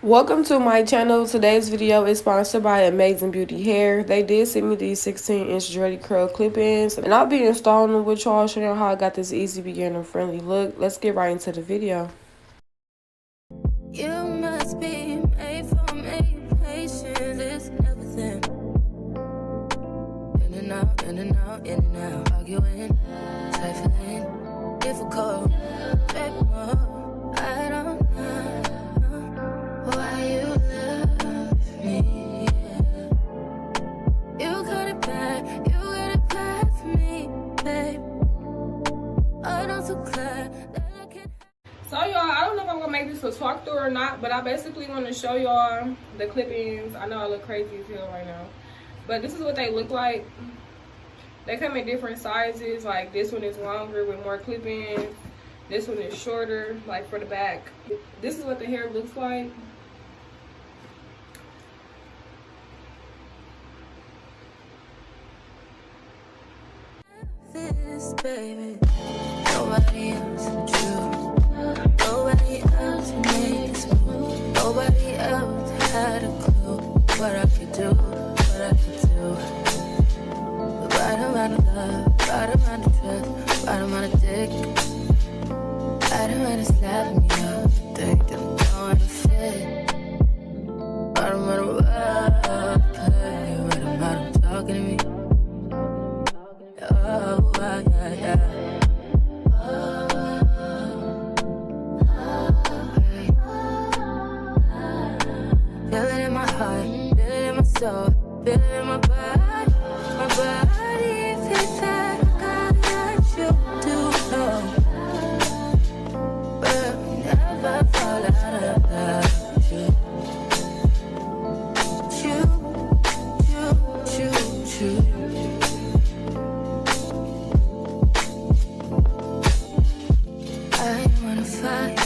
Welcome to my channel. Today's video is sponsored by Amazing Beauty Hair. They did send me these 16-inch dready curl clip-ins, and I'll be installing them with y'all, showing you how I got this easy beginner friendly look. Let's get right into the video. You must be made for me. Patience is everything. In and out, in and out, in and out. Arguing, trifling, difficult. Baby, more. I don't know why you love me. You got it bad for me, babe. I'm so glad that I can. So y'all, I don't know if I'm gonna make this a talk through or not, but I basically want to show y'all the clip-ins. I know I look crazy as hell right now, but this is what they look like. They come in different sizes. Like this one is longer with more clip-ins. This one is shorter, like for the back. This is what the hair looks like. This baby, nobody else but you. Nobody else makes move. Nobody else had a clue what I could do, what I could do. The bottom out of love, bottom out of trust, bottom out of dick. Bottom out of slapping me up, think that I'm going to fit. Bottom out of love, bottom out of talking to me. Oh, yeah, yeah. Feel it in my heart, feel it in my soul, feel it in my body. My body feels that I got you to know. But I'll never fall out of love with you. I don't wanna fight,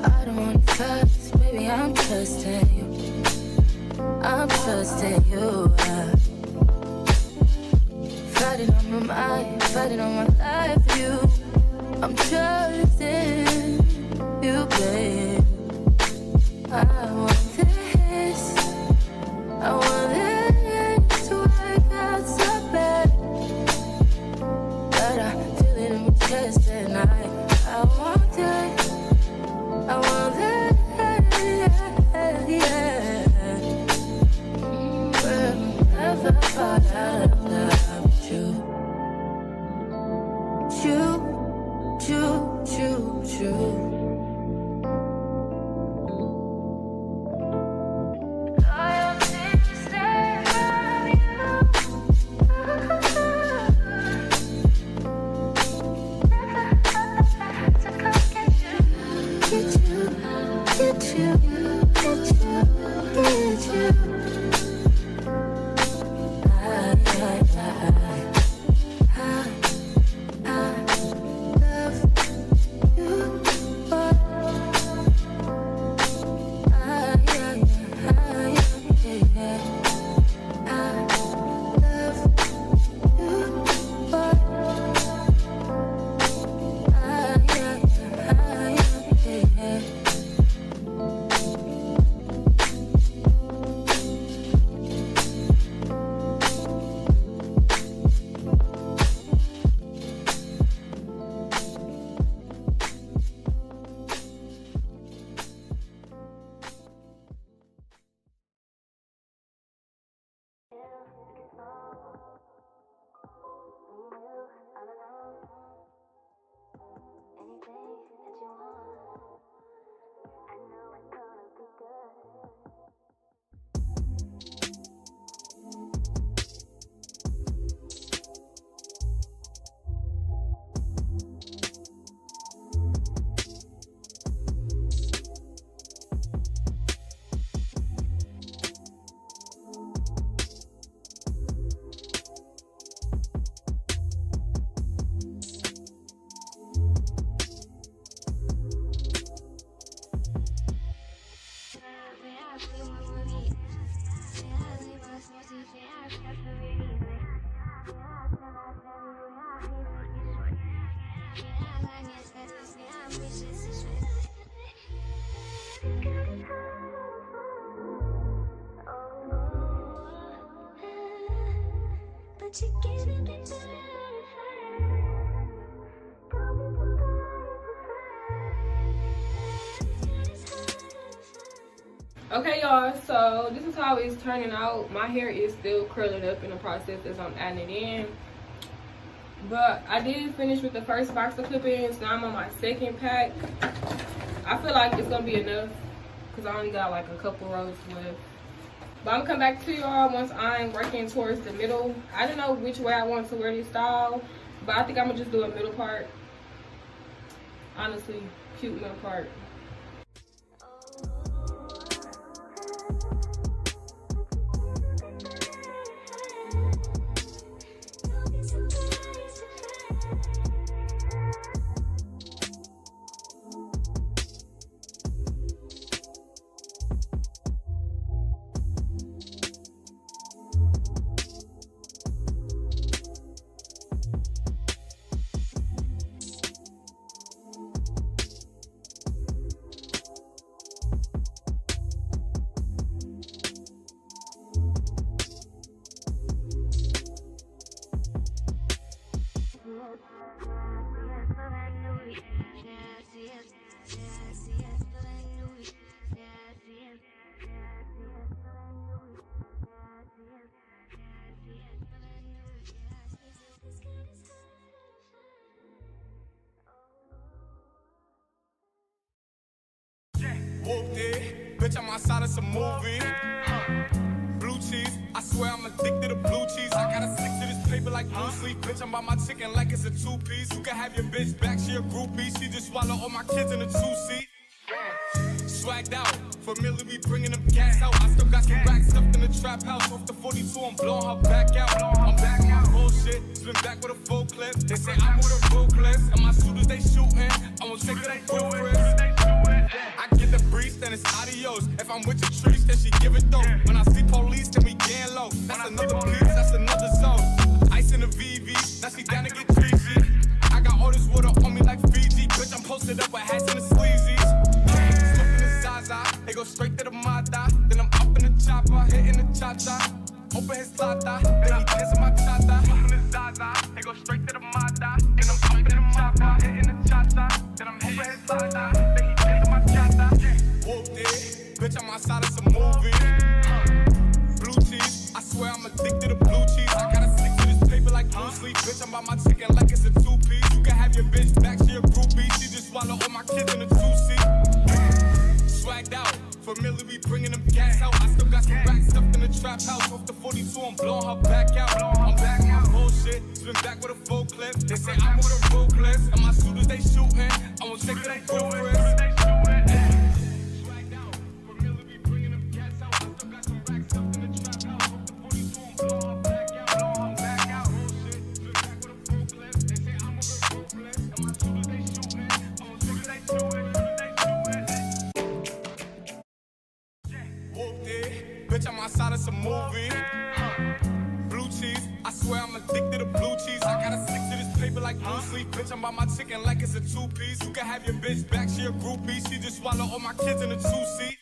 I don't wanna fuss. Baby, I'm trusting you, I'm trusting you. Fighting on my mind, fighting on my life for you. I'm trusting you, babe. I want this, I want this to work out so bad. But I feel it in my chest and I want it, I want it, yeah. But I'll never fall out of love with you. Choo. but you're giving me Okay, y'all, so this is how it's turning out. My hair is still curling up in the process as I'm adding it in. But I did finish with the first box of clip-ins. Now I'm on my second pack. I feel like it's gonna be enough because I only got like a couple rows left. But I'm gonna come back to y'all once I'm working towards the middle. I don't know which way I want to wear this style, but I think I'm gonna just do a middle part. Honestly, cute middle part. Whooped it, bitch, I'm outside of some movie. Blue cheese, I swear I'm addicted to blue cheese. I gotta stick to this paper like blue sleep. Bitch, I'm by my chicken like it's a two-piece. You can have your bitch back, she a groupie. She just swallow all my kids in a two-seat. Swagged out, familiar, we bringing them gas out. I still got some racks stuffed in the trap house. Off the 42, I'm blowing her back out. I'm back on bullshit, spin back with a full clip. They say I'm with a ruthless, and my shooters they shooting. I won't take it, they do it. I get the breeze, then it's adios. If I'm with your trees, then she give it though. When I see police, then we gang low. That's another piece, that's another zone. Ice in the VV, now she down to get treachy. I got all this water on me like Fiji. Bitch, I'm posted up with hats and the sleazies. Smoking the Zaza, they go straight to the Mata. Then I'm up in the chopper, hitting the cha-cha. Open his lata, then he dancing my cha-cha. Smoking the Zaza, they go straight to the Mata. Then I'm up in the chopper, hitting the cha-cha. Then I'm open his lata, then he dancing my cha-cha. Whooped it, bitch, I'm outside of some movie. Blue cheese, I swear I'm addicted to blue cheese. I gotta stick to this paper like blue sleep. Bitch, I'm by my chicken like it's a two-piece. You can have your bitch back, she a groupie. She just swallow all my kids in a two-seat. Swagged out, familiar, we bringing them gas out. I still got some racks stuffed in the trap house. Off the 42, I'm blowing her back out. I'm back on bullshit, spin back with a full clip. They say I'm with a ruthless, and my shooters they shooting. I won't take it, they do it. Swagged out, familiar, we bringing them gas out. I still got some racks stuffed in the trap house. Off the 42, I'm blowing her back out. I'm back out bullshit, spin back with a full clip. They say I'm with a ruthless, and my shooters they shooting. I won't take it, they do it. Whooped it, bitch, I'm outside of some movie. Blue cheese, I swear I'm addicted to blue cheese. I gotta stick to this paper like blue sleep. Bitch, I'm by my chicken like it's a two-piece. You can have your bitch back, she a groupie. She just swallow all my kids in a two-seat.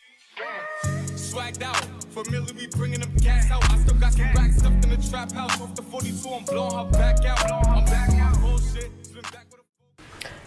Swagged out, familiar, we bringing them gas out. I still got some racks stuffed in the trap house. Off the 42, I'm blowing her back out. I'm back on bullshit, spin back with a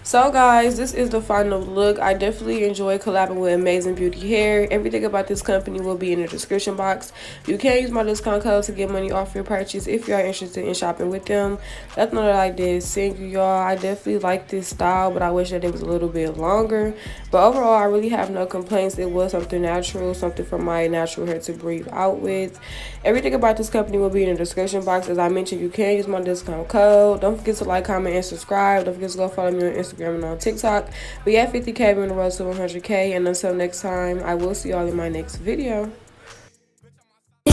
So guys, this is the final look. I definitely enjoy collabing with Amazing Beauty Hair. Everything about this company will be in the description box. You can use my discount code to get money off your purchase if you are interested in shopping with them. That's not what I did. Thank you, y'all. I definitely like this style, but I wish that it was a little bit longer. But overall, I really have no complaints. It was something natural, something for my natural hair to breathe out with. Everything about this company will be in the description box. As I mentioned, you can use my discount code. Don't forget to like, comment, and subscribe. Don't forget to go follow me on Instagram and on TikTok. We at 50K, we're on the road to 100K. And until next time, I will see y'all in my next video. You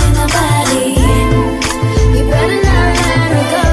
better learn how to go.